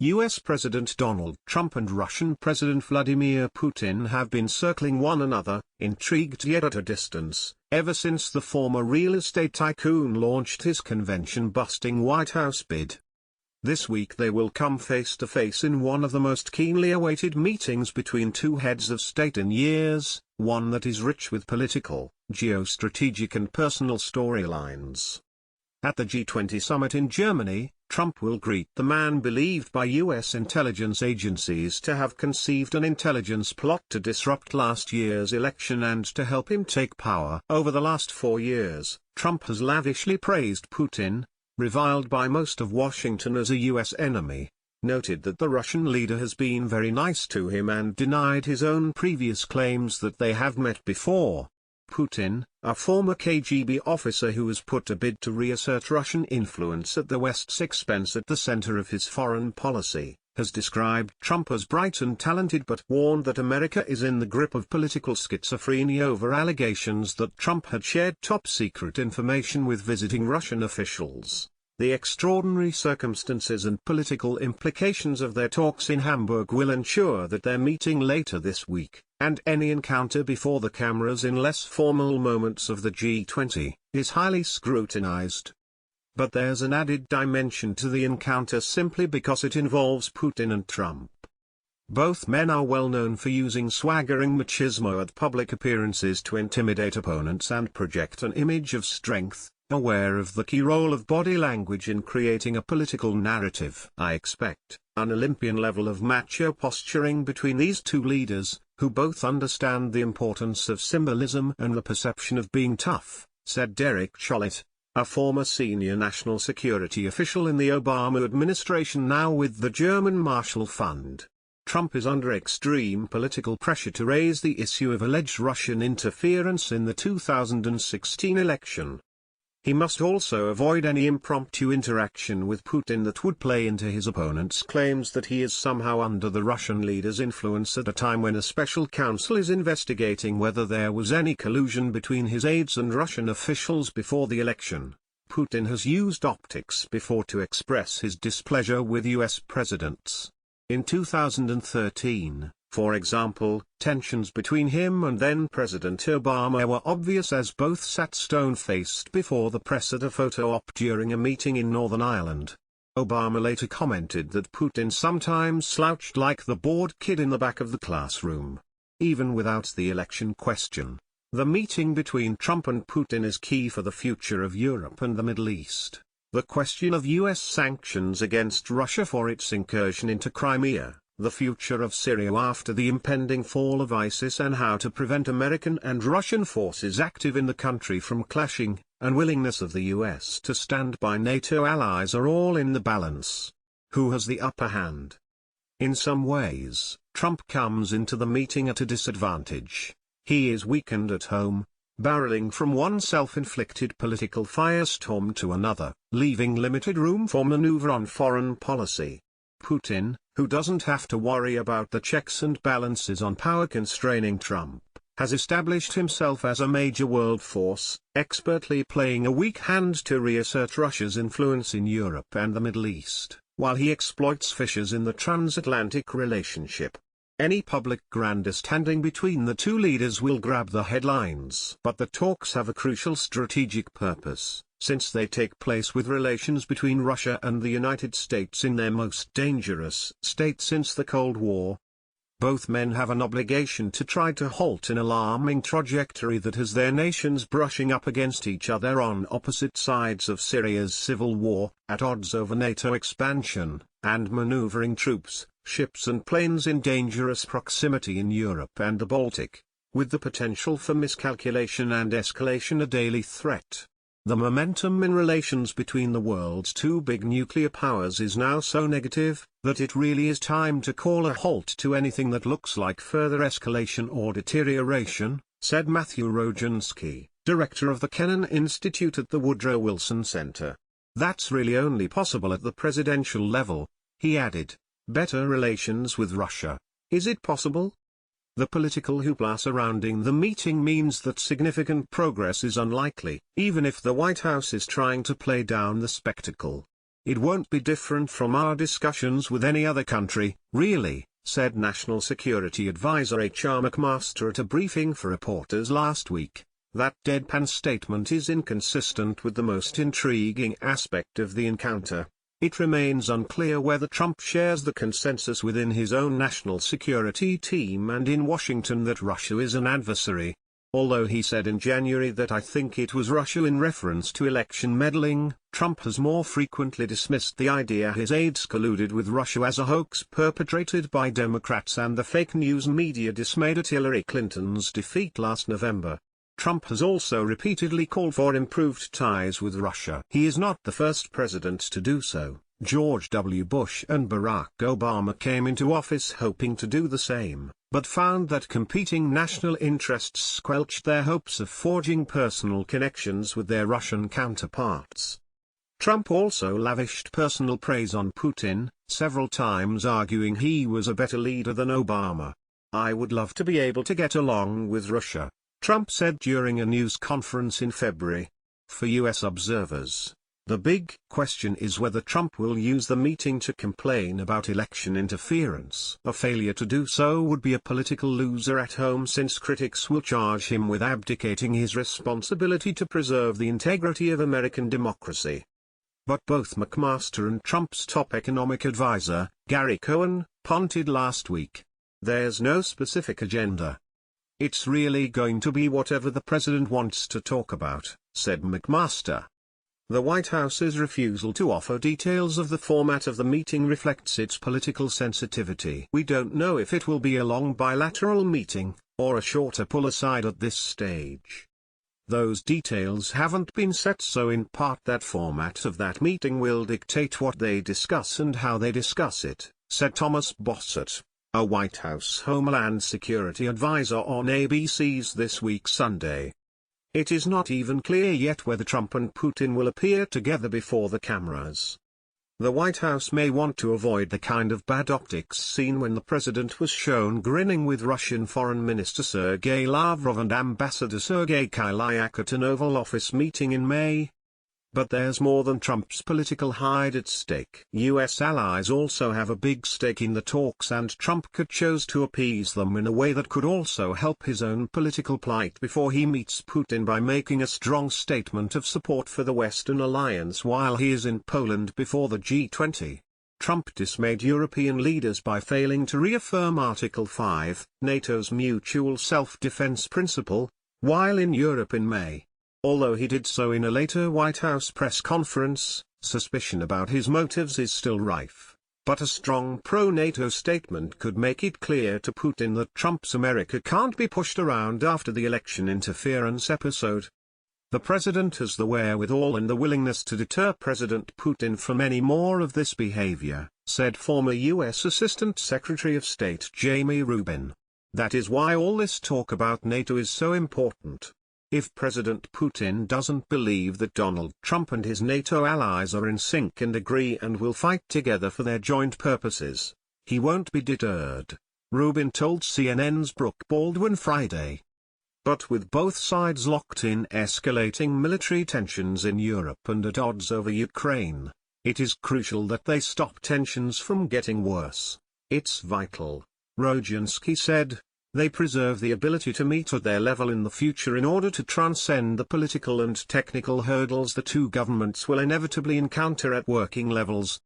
US President Donald Trump and Russian President Vladimir Putin have been circling one another, intrigued yet at a distance, ever since the former real estate tycoon launched his convention-busting White House bid. This week they will come face to face in one of the most keenly awaited meetings between two heads of state in years, one that is rich with political, geostrategic and personal storylines. At the G20 summit in Germany, Trump will greet the man believed by U.S. intelligence agencies to have conceived an intelligence plot to disrupt last year's election and to help him take power. Over the last 4 years, Trump has lavishly praised Putin, reviled by most of Washington as a U.S. enemy, noted that the Russian leader has been very nice to him and denied his own previous claims that they have met before. Putin, a former KGB officer who has put a bid to reassert Russian influence at the West's expense at the center of his foreign policy, has described Trump as bright and talented but warned that America is in the grip of political schizophrenia over allegations that Trump had shared top-secret information with visiting Russian officials. The extraordinary circumstances and political implications of their talks in Hamburg will ensure that their meeting later this week, and any encounter before the cameras in less formal moments of the G20, is highly scrutinized. But there's an added dimension to the encounter simply because it involves Putin and Trump. Both men are well known for using swaggering machismo at public appearances to intimidate opponents and project an image of strength, aware of the key role of body language in creating a political narrative. I expect an Olympian level of macho posturing between these two leaders, who both understand the importance of symbolism and the perception of being tough, said Derek Chollet, a former senior national security official in the Obama administration now with the German Marshall Fund. Trump is under extreme political pressure to raise the issue of alleged Russian interference in the 2016 election. He must also avoid any impromptu interaction with Putin that would play into his opponent's claims that he is somehow under the Russian leader's influence at a time when a special counsel is investigating whether there was any collusion between his aides and Russian officials before the election. Putin has used optics before to express his displeasure with U.S. presidents. In 2013, for example, tensions between him and then-President Obama were obvious as both sat stone-faced before the press at a photo op during a meeting in Northern Ireland. Obama later commented that Putin sometimes slouched like the bored kid in the back of the classroom. Even without the election question, the meeting between Trump and Putin is key for the future of Europe and the Middle East. The question of U.S. sanctions against Russia for its incursion into Crimea, the future of Syria after the impending fall of ISIS and how to prevent American and Russian forces active in the country from clashing, and willingness of the US to stand by NATO allies are all in the balance. Who has the upper hand? In some ways, Trump comes into the meeting at a disadvantage. He is weakened at home, barreling from one self-inflicted political firestorm to another, leaving limited room for maneuver on foreign policy. Putin, who doesn't have to worry about the checks and balances on power constraining Trump, has established himself as a major world force, expertly playing a weak hand to reassert Russia's influence in Europe and the Middle East, while he exploits fissures in the transatlantic relationship. Any public grandstanding between the two leaders will grab the headlines. But the talks have a crucial strategic purpose, since they take place with relations between Russia and the United States in their most dangerous state since the Cold War. Both men have an obligation to try to halt an alarming trajectory that has their nations brushing up against each other on opposite sides of Syria's civil war, at odds over NATO expansion, and maneuvering troops, ships and planes in dangerous proximity in Europe and the Baltic, with the potential for miscalculation and escalation a daily threat. The momentum in relations between the world's two big nuclear powers is now so negative, that it really is time to call a halt to anything that looks like further escalation or deterioration, said Matthew Rojansky, director of the Kennan Institute at the Woodrow Wilson Center. That's really only possible at the presidential level, he added. Better relations with Russia. Is it possible? The political hoopla surrounding the meeting means that significant progress is unlikely, even if the White House is trying to play down the spectacle. It won't be different from our discussions with any other country, really, said National Security Advisor H.R. McMaster at a briefing for reporters last week. That deadpan statement is inconsistent with the most intriguing aspect of the encounter. It remains unclear whether Trump shares the consensus within his own national security team and in Washington that Russia is an adversary. Although he said in January that "I think it was Russia" in reference to election meddling, Trump has more frequently dismissed the idea his aides colluded with Russia as a hoax perpetrated by Democrats and the fake news media dismayed at Hillary Clinton's defeat last November. Trump has also repeatedly called for improved ties with Russia. He is not the first president to do so. George W. Bush and Barack Obama came into office hoping to do the same, but found that competing national interests squelched their hopes of forging personal connections with their Russian counterparts. Trump also lavished personal praise on Putin, several times arguing he was a better leader than Obama. "I would love to be able to get along with Russia," Trump said during a news conference in February. For U.S. observers, the big question is whether Trump will use the meeting to complain about election interference. A failure to do so would be a political loser at home, since critics will charge him with abdicating his responsibility to preserve the integrity of American democracy. But both McMaster and Trump's top economic advisor, Gary Cohn, punted last week. "There's no specific agenda. It's really going to be whatever the president wants to talk about," said McMaster. The White House's refusal to offer details of the format of the meeting reflects its political sensitivity. "We don't know if it will be a long bilateral meeting, or a shorter pull-aside at this stage. Those details haven't been set, so in part that format of that meeting will dictate what they discuss and how they discuss it," said Thomas Bossert, a White House Homeland Security advisor, on ABC's This Week Sunday. It is not even clear yet whether Trump and Putin will appear together before the cameras. The White House may want to avoid the kind of bad optics seen when the president was shown grinning with Russian Foreign Minister Sergei Lavrov and Ambassador Sergei Kislyak at an Oval Office meeting in May. But there's more than Trump's political hide at stake. U.S. allies also have a big stake in the talks, and Trump could choose to appease them in a way that could also help his own political plight before he meets Putin by making a strong statement of support for the Western alliance while he is in Poland before the G20. Trump dismayed European leaders by failing to reaffirm Article 5, NATO's mutual self-defense principle, while in Europe in May. Although he did so in a later White House press conference, suspicion about his motives is still rife. But a strong pro-NATO statement could make it clear to Putin that Trump's America can't be pushed around after the election interference episode. The president has the wherewithal and the willingness to deter President Putin from any more of this behavior, said former U.S. Assistant Secretary of State Jamie Rubin. That is why all this talk about NATO is so important. If President Putin doesn't believe that Donald Trump and his NATO allies are in sync and agree and will fight together for their joint purposes, he won't be deterred, Rubin told CNN's Brooke Baldwin Friday. But with both sides locked in escalating military tensions in Europe and at odds over Ukraine, it is crucial that they stop tensions from getting worse. It's vital, Rodzinski said. They preserve the ability to meet at their level in the future in order to transcend the political and technical hurdles the two governments will inevitably encounter at working levels.